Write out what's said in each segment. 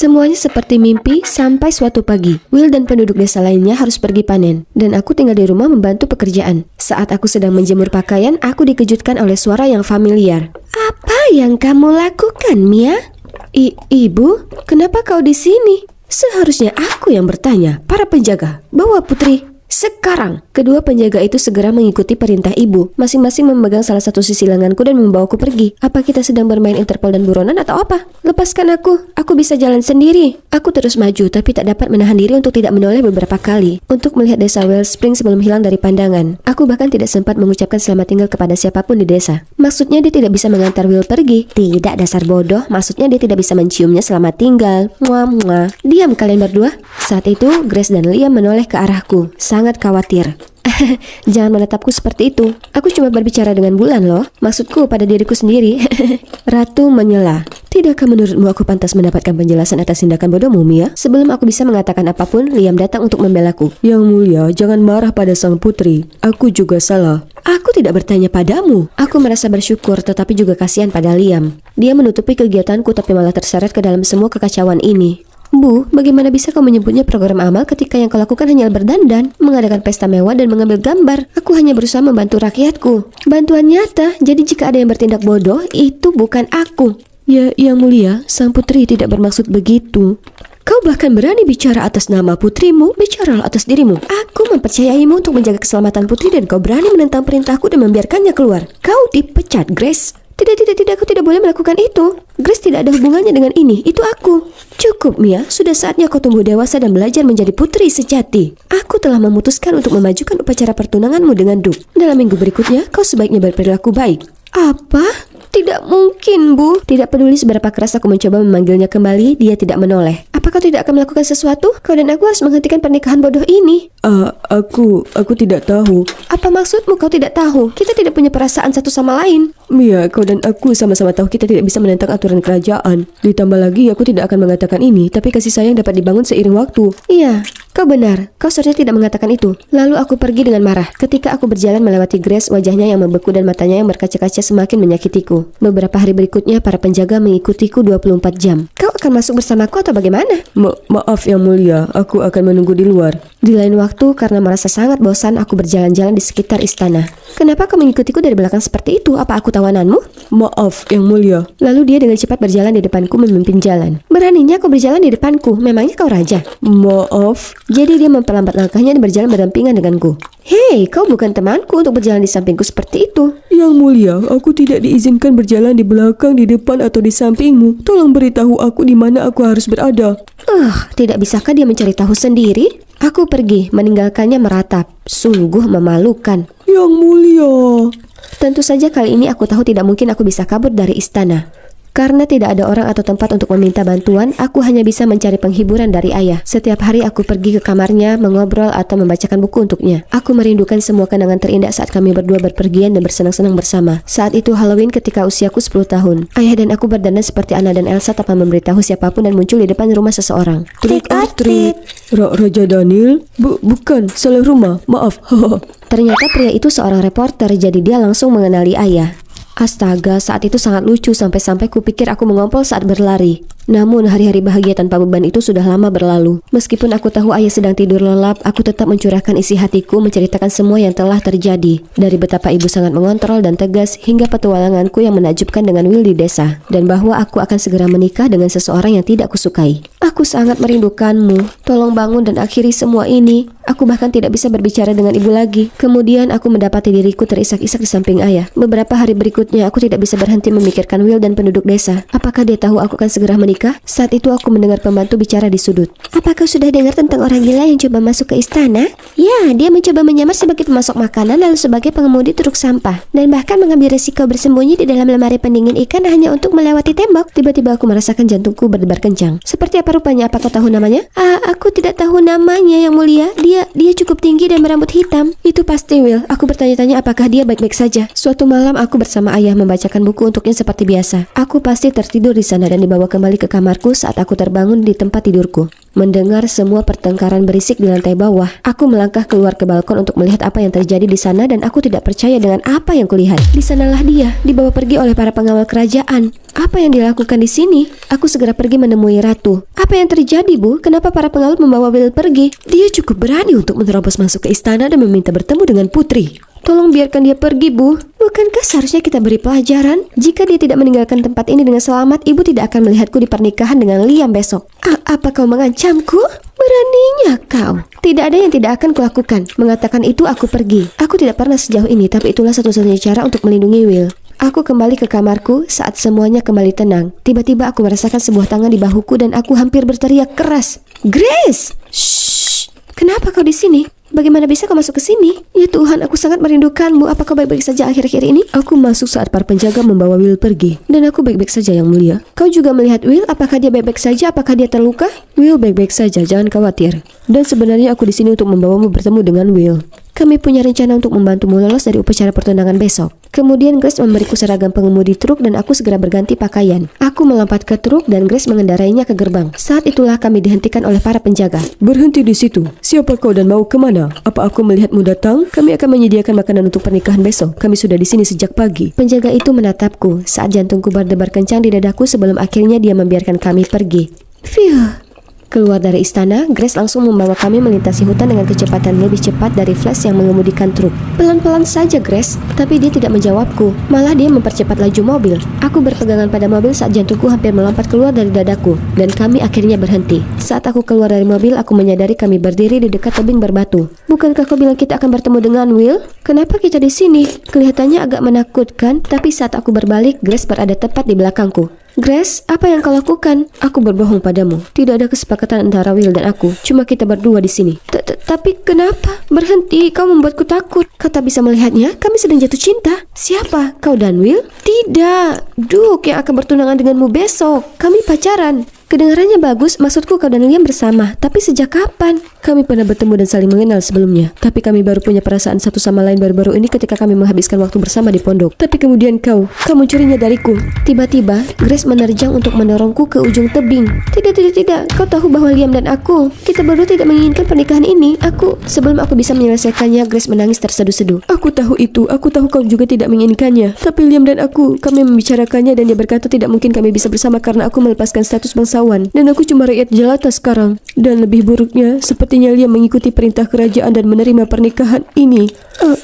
Semuanya seperti mimpi sampai suatu pagi. Will dan penduduk desa lainnya harus pergi panen, dan aku tinggal di rumah membantu pekerjaan. Saat aku sedang menjemur pakaian, aku dikejutkan oleh suara yang familiar. Apa yang kamu lakukan, Mia? Ibu, kenapa kau di sini? Seharusnya aku yang bertanya. Para penjaga, bawa putri sekarang. Kedua penjaga itu segera mengikuti perintah ibu. Masing-masing memegang salah satu sisi lenganku dan membawaku pergi. Apa kita sedang bermain Interpol dan buronan atau apa? Lepaskan aku bisa jalan sendiri. Aku terus maju tapi tak dapat menahan diri untuk tidak menoleh beberapa kali untuk melihat desa Wellspring sebelum hilang dari pandangan. Aku bahkan tidak sempat mengucapkan selamat tinggal kepada siapapun di desa. Maksudnya dia tidak bisa mengantar Will pergi? Tidak, dasar bodoh. Maksudnya dia tidak bisa menciumnya selamat tinggal. Muah. Diam kalian berdua. Saat itu Grace dan Liam menoleh ke arahku, sangat khawatir. Jangan menatapku seperti itu. Aku cuma berbicara dengan bulan loh. Maksudku pada diriku sendiri. Ratu menyela. Tidakkah menurutmu aku pantas mendapatkan penjelasan atas tindakan bodohmu, Mia? Sebelum aku bisa mengatakan apapun, Liam datang untuk membelaku. Yang mulia, jangan marah pada sang putri. Aku juga salah. Aku tidak bertanya padamu. Aku merasa bersyukur tetapi juga kasihan pada Liam. Dia menutupi kegiatanku tapi malah terseret ke dalam semua kekacauan ini. Bu, bagaimana bisa kau menyebutnya program amal ketika yang kau lakukan hanya berdandan, mengadakan pesta mewah dan mengambil gambar? Aku hanya berusaha membantu rakyatku. Bantuan nyata, jadi jika ada yang bertindak bodoh, itu bukan aku. Ya, Yang Mulia, sang putri tidak bermaksud begitu. Kau bahkan berani bicara atas nama putrimu, bicaralah atas dirimu. Aku mempercayaimu untuk menjaga keselamatan putri dan kau berani menentang perintahku dan membiarkannya keluar. Kau dipecat, Grace. Tidak, aku tidak boleh melakukan itu. Grace tidak ada hubungannya dengan ini, itu aku. Cukup, Mia, sudah saatnya kau tumbuh dewasa dan belajar menjadi putri sejati. Aku telah memutuskan untuk memajukan upacara pertunanganmu dengan Duke. Dalam minggu berikutnya, kau sebaiknya berperilaku baik. Apa? Tidak mungkin, Bu. Tidak peduli seberapa keras aku mencoba memanggilnya kembali, dia tidak menoleh. Apa kau tidak akan melakukan sesuatu? Kau dan aku harus menghentikan pernikahan bodoh ini. Aku tidak tahu. Apa maksudmu kau tidak tahu? Kita tidak punya perasaan satu sama lain. Mia, kau dan aku sama-sama tahu kita tidak bisa menentang aturan kerajaan. Ditambah lagi aku tidak akan mengatakan ini, tapi kasih sayang dapat dibangun seiring waktu. Iya, kau benar. Kau seharusnya tidak mengatakan itu. Lalu aku pergi dengan marah. Ketika aku berjalan melewati Grace, wajahnya yang membeku dan matanya yang berkaca-kaca semakin menyakitiku. Beberapa hari berikutnya para penjaga mengikutiku 24 jam. Kau akan masuk bersamaku atau bagaimana? Maaf Yang Mulia, aku akan menunggu di luar. Di lain waktu, karena merasa sangat bosan, aku berjalan-jalan di sekitar istana. Kenapa kau mengikutiku dari belakang seperti itu? Apa aku tawananmu? Maaf Yang Mulia. Lalu dia dengan cepat berjalan di depanku memimpin jalan. Beraninya kau berjalan di depanku, memangnya kau raja? Maaf. Jadi dia memperlambat langkahnya dan berjalan berdampingan denganku. Hei, kau bukan temanku untuk berjalan di sampingku seperti itu. Yang Mulia, aku tidak diizinkan berjalan di belakang, di depan, atau di sampingmu. Tolong beritahu aku di mana aku harus berada. Tidak bisakah dia mencari tahu sendiri? Aku pergi, meninggalkannya meratap. Sungguh memalukan. Yang Mulia. Tentu saja kali ini aku tahu tidak mungkin aku bisa kabur dari istana. Karena tidak ada orang atau tempat untuk meminta bantuan, aku hanya bisa mencari penghiburan dari ayah. Setiap hari aku pergi ke kamarnya, mengobrol atau membacakan buku untuknya. Aku merindukan semua kenangan terindah saat kami berdua berpergian dan bersenang-senang bersama. Saat itu Halloween ketika usiaku 10 tahun. Ayah dan aku berdandan seperti Anna dan Elsa tanpa memberitahu siapapun dan muncul di depan rumah seseorang. Trick or treat. Raja Daniel? Bukan, salah rumah. Maaf. Ternyata pria itu seorang reporter, jadi dia langsung mengenali ayah. Astaga, saat itu sangat lucu sampai-sampai kupikir aku mengompol saat berlari. Namun hari-hari bahagia tanpa beban itu sudah lama berlalu. Meskipun aku tahu ayah sedang tidur lelap, aku tetap mencurahkan isi hatiku menceritakan semua yang telah terjadi. Dari betapa ibu sangat mengontrol dan tegas hingga petualanganku yang menakjubkan dengan Will di desa. Dan bahwa aku akan segera menikah dengan seseorang yang tidak kusukai. Aku sangat merindukanmu. Tolong bangun dan akhiri semua ini. Aku bahkan tidak bisa berbicara dengan ibu lagi. Kemudian aku mendapati diriku terisak-isak di samping ayah. Beberapa hari berikutnya aku tidak bisa berhenti memikirkan Will dan penduduk desa. Apakah dia tahu aku akan segera menikah? Saat itu aku mendengar pembantu bicara di sudut. Apa kau sudah dengar tentang orang gila yang coba masuk ke istana? Ya, dia mencoba menyamar sebagai pemasok makanan lalu sebagai pengemudi truk sampah. Dan bahkan mengambil resiko bersembunyi di dalam lemari pendingin ikan hanya untuk melewati tembok. Tiba-tiba aku merasakan jantungku berdebar kencang. Seperti apa rupanya? Apa kau tahu namanya? Aku tidak tahu namanya, Yang Mulia. Dia cukup tinggi dan berambut hitam. Itu pasti Will. Aku bertanya-tanya apakah dia baik-baik saja. Suatu malam aku bersama ayah membacakan buku untuknya seperti biasa. Aku pasti tertidur di sana dan dibawa kembali ke kamarku saat aku terbangun di tempat tidurku. Mendengar semua pertengkaran berisik di lantai bawah, aku melangkah keluar ke balkon untuk melihat apa yang terjadi di sana dan aku tidak percaya dengan apa yang kulihat. Di sanalah dia, dibawa pergi oleh para pengawal kerajaan. Apa yang dilakukan di sini? Aku segera pergi menemui Ratu. Apa yang terjadi, Bu? Kenapa para pengawal membawa Will pergi? Dia cukup berani untuk menerobos masuk ke istana dan meminta bertemu dengan putri. Tolong biarkan dia pergi, Bu. Bukankah seharusnya kita beri pelajaran? Jika dia tidak meninggalkan tempat ini dengan selamat, Ibu tidak akan melihatku di pernikahan dengan Liam besok. Apa kau mengancamku? Beraninya kau. Tidak ada yang tidak akan kulakukan. Mengatakan itu aku pergi. Aku tidak pernah sejauh ini, tapi itulah satu-satunya cara untuk melindungi Will. Aku kembali ke kamarku saat semuanya kembali tenang. Tiba-tiba aku merasakan sebuah tangan di bahuku dan aku hampir berteriak keras. Grace! Shh! Kenapa kau di sini? Bagaimana bisa kau masuk ke sini? Ya Tuhan, aku sangat merindukanmu. Apa kau baik-baik saja akhir-akhir ini? Aku masuk saat para penjaga membawa Will pergi. Dan aku baik-baik saja, Yang Mulia. Kau juga melihat Will? Apakah dia baik-baik saja? Apakah dia terluka? Will baik-baik saja, jangan khawatir. Dan sebenarnya aku di sini untuk membawamu bertemu dengan Will. Kami punya rencana untuk membantumu lolos dari upacara pertunangan besok. Kemudian Grace memberiku seragam pengemudi truk dan aku segera berganti pakaian. Aku melompat ke truk dan Grace mengendarainya ke gerbang. Saat itulah kami dihentikan oleh para penjaga. Berhenti di situ. Siapa kau dan mau kemana? Apa aku melihatmu datang? Kami akan menyediakan makanan untuk pernikahan besok. Kami sudah di sini sejak pagi. Penjaga itu menatapku saat jantungku berdebar kencang di dadaku sebelum akhirnya dia membiarkan kami pergi. Phew. Keluar dari istana, Grace langsung membawa kami melintasi hutan dengan kecepatan lebih cepat dari Flash yang mengemudikan truk. Pelan-pelan saja, Grace. Tapi dia tidak menjawabku. Malah dia mempercepat laju mobil. Aku berpegangan pada mobil saat jantungku hampir melompat keluar dari dadaku. Dan kami akhirnya berhenti. Saat aku keluar dari mobil, aku menyadari kami berdiri di dekat tebing berbatu. Bukankah kau bilang kita akan bertemu dengan Will? Kenapa kita di sini? Kelihatannya agak menakutkan, tapi saat aku berbalik, Grace berada tepat di belakangku. Grace, apa yang kau lakukan? Aku berbohong padamu. Tidak ada kesepakatan antara Will dan aku. Cuma kita berdua di sini. Tapi kenapa? Berhenti, kau membuatku takut. Kau tak bisa melihatnya? Kami sedang jatuh cinta. Siapa? Kau dan Will? Tidak. Duke yang akan bertunangan denganmu besok. Kami pacaran. Kedengarannya bagus, maksudku kau dan Liam bersama. Tapi sejak kapan? Kami pernah bertemu dan saling mengenal sebelumnya. Tapi kami baru punya perasaan satu sama lain baru-baru ini ketika kami menghabiskan waktu bersama di pondok. Tapi kemudian kau mencurinya dariku. Tiba-tiba, Grace menerjang untuk mendorongku ke ujung tebing. Tidak. Kau tahu bahwa Liam dan aku, kita berdua tidak menginginkan pernikahan ini. Sebelum aku bisa menyelesaikannya, Grace menangis terseduh-seduh. Aku tahu itu, aku tahu kau juga tidak menginginkannya. Tapi Liam dan aku, kami membicarakannya dan dia berkata tidak mungkin kami bisa bersama karena aku melepaskan status bangsawan. Dan aku cuma rakyat jelata sekarang. Dan lebih buruknya, sepertinya Liam mengikuti perintah kerajaan dan menerima pernikahan ini.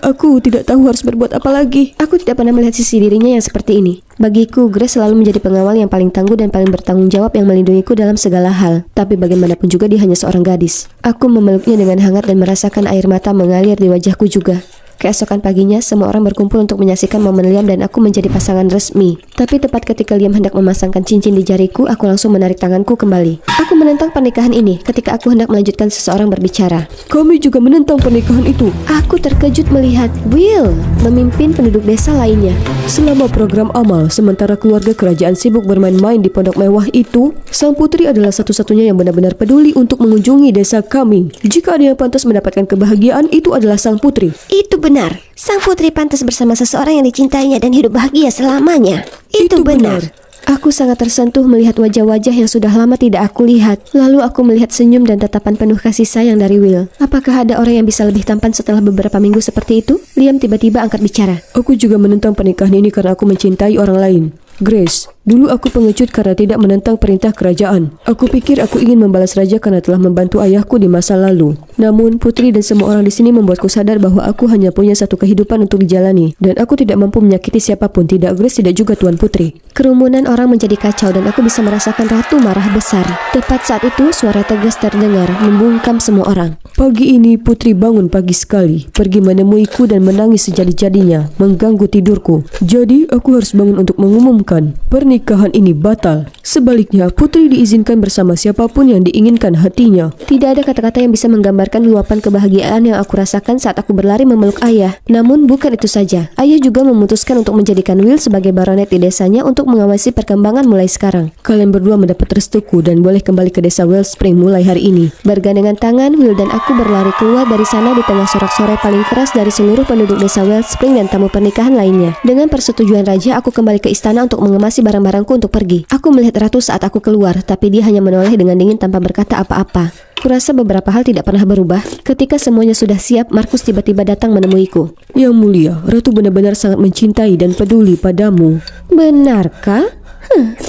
Aku tidak tahu harus berbuat apa lagi. Aku tidak pernah melihat sisi dirinya yang seperti ini. Bagiku, Grace selalu menjadi pengawal yang paling tangguh dan paling bertanggung jawab yang melindungiku dalam segala hal. Tapi bagaimanapun juga dia hanya seorang gadis. Aku memeluknya dengan hangat dan merasakan air mata mengalir di wajahku juga. Keesokan paginya, semua orang berkumpul untuk menyaksikan momen Liam dan aku menjadi pasangan resmi. Tapi tepat ketika Liam hendak memasangkan cincin di jariku, aku langsung menarik tanganku kembali. Aku menentang pernikahan ini ketika aku hendak melanjutkan seseorang berbicara. Kami juga menentang pernikahan itu. Aku terkejut melihat Will memimpin penduduk desa lainnya. Selama program amal, sementara keluarga kerajaan sibuk bermain-main di pondok mewah itu, sang putri adalah satu-satunya yang benar-benar peduli untuk mengunjungi desa kami. Jika ada yang pantas mendapatkan kebahagiaan, itu adalah sang putri. Itu benar. Sang putri pantas bersama seseorang yang dicintainya dan hidup bahagia selamanya. Itu benar. Aku sangat tersentuh melihat wajah-wajah yang sudah lama tidak aku lihat. Lalu aku melihat senyum dan tatapan penuh kasih sayang dari Will. Apakah ada orang yang bisa lebih tampan setelah beberapa minggu seperti itu? Liam tiba-tiba angkat bicara. Aku juga menentang pernikahan ini karena aku mencintai orang lain. Grace, dulu aku pengecut karena tidak menentang perintah kerajaan. Aku pikir aku ingin membalas raja karena telah membantu ayahku di masa lalu. Namun, putri dan semua orang di sini membuatku sadar bahwa aku hanya punya satu kehidupan untuk dijalani. Dan aku tidak mampu menyakiti siapapun, tidak Grace, tidak juga Tuan Putri. Kerumunan orang menjadi kacau dan aku bisa merasakan Ratu marah besar. Tepat saat itu, suara tegas terdengar, membungkam semua orang. Pagi ini, Putri bangun pagi sekali, pergi menemuiku dan menangis sejadi-jadinya, mengganggu tidurku. Jadi, aku harus bangun untuk mengumumkan pernikahan ini batal. Sebaliknya, Putri diizinkan bersama siapapun yang diinginkan hatinya. Tidak ada kata-kata yang bisa menggambarkan luapan kebahagiaan yang aku rasakan saat aku berlari memeluk ayah. Namun bukan itu saja. Ayah juga memutuskan untuk menjadikan Will sebagai baronet di desanya untuk mengawasi perkembangan mulai sekarang. Kalian berdua mendapat restuku dan boleh kembali ke desa Wellspring mulai hari ini. Bergandengan tangan, Will dan aku berlari keluar dari sana di tengah sorak-sorai paling keras dari seluruh penduduk desa Wellspring dan tamu pernikahan lainnya. Dengan persetujuan raja, aku kembali ke istana untuk mengemasi barang-barangku untuk pergi. Aku melihat Ratu saat aku keluar, tapi dia hanya menoleh dengan dingin tanpa berkata apa-apa. Kurasa beberapa hal tidak pernah berubah. Ketika semuanya sudah siap, Markus tiba-tiba datang menemuiku. Yang mulia, Ratu benar-benar sangat mencintai dan peduli padamu. Benarkah?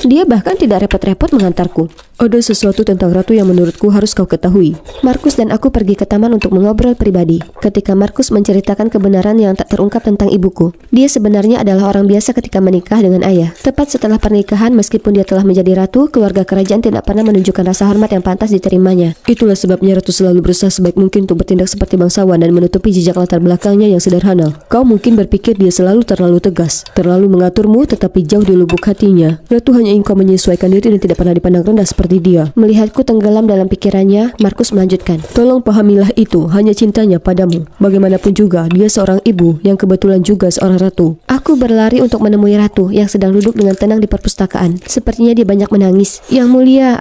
Dia bahkan tidak repot-repot mengantarku. Ada sesuatu tentang ratu yang menurutku harus kau ketahui. Markus dan aku pergi ke taman untuk mengobrol pribadi. Ketika Markus menceritakan kebenaran yang tak terungkap tentang ibuku, dia sebenarnya adalah orang biasa ketika menikah dengan ayah. Tepat setelah pernikahan, meskipun dia telah menjadi ratu, keluarga kerajaan tidak pernah menunjukkan rasa hormat yang pantas diterimanya. Itulah sebabnya ratu selalu berusaha sebaik mungkin untuk bertindak seperti bangsawan dan menutupi jejak latar belakangnya yang sederhana. Kau mungkin berpikir dia selalu terlalu tegas, terlalu mengaturmu, tetapi jauh di lubuk hatinya, ratu hanya ingin kau menyesuaikan diri dan tidak pernah dipandang rendah seperti dia. Melihatku tenggelam dalam pikirannya, Markus melanjutkan. Tolong pahamilah itu hanya cintanya padamu. Bagaimanapun juga, dia seorang ibu yang kebetulan juga seorang ratu. Aku berlari untuk menemui ratu yang sedang duduk dengan tenang di perpustakaan. Sepertinya dia banyak menangis. Yang mulia,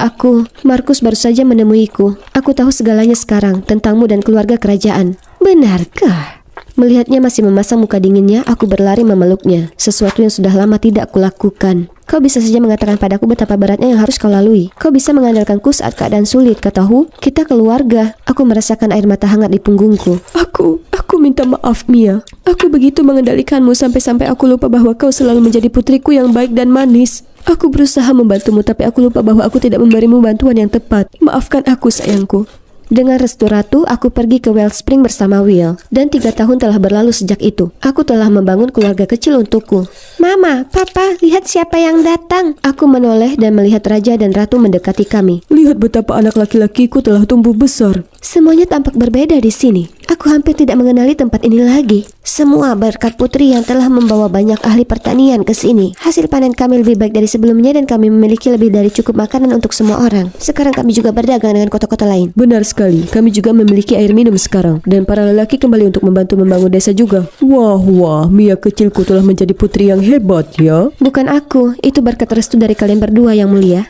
Markus baru saja menemuiku. Aku tahu segalanya sekarang tentangmu dan keluarga kerajaan. Benarkah? Melihatnya masih memasang muka dinginnya, aku berlari memeluknya. Sesuatu yang sudah lama tidak kulakukan. Kau bisa saja mengatakan padaku betapa beratnya yang harus kau lalui. Kau bisa mengandalkanku saat keadaan sulit. Katahu, kita keluarga. Aku merasakan air mata hangat di punggungku. Aku minta maaf, Mia. Aku begitu mengendalikanmu sampai-sampai aku lupa bahwa kau selalu menjadi putriku yang baik dan manis. Aku berusaha membantumu, tapi aku lupa bahwa aku tidak memberimu bantuan yang tepat. Maafkan aku, sayangku. Dengan restu ratu, aku pergi ke Wellspring bersama Will. Dan 3 tahun telah berlalu sejak itu. Aku telah membangun keluarga kecil untukku. Mama, Papa, lihat siapa yang datang. Aku menoleh dan melihat raja dan ratu mendekati kami. Lihat betapa anak laki-lakiku telah tumbuh besar. Semuanya tampak berbeda di sini. Aku hampir tidak mengenali tempat ini lagi. Semua berkat putri yang telah membawa banyak ahli pertanian ke sini. Hasil panen kami lebih baik dari sebelumnya dan kami memiliki lebih dari cukup makanan untuk semua orang. Sekarang kami juga berdagang dengan kota-kota lain. Benar sekali. Kami juga memiliki air minum sekarang. Dan para lelaki kembali untuk membantu membangun desa juga. Wah, Mia kecilku telah menjadi putri yang hebat ya. Bukan aku. Itu berkat restu dari kalian berdua yang mulia.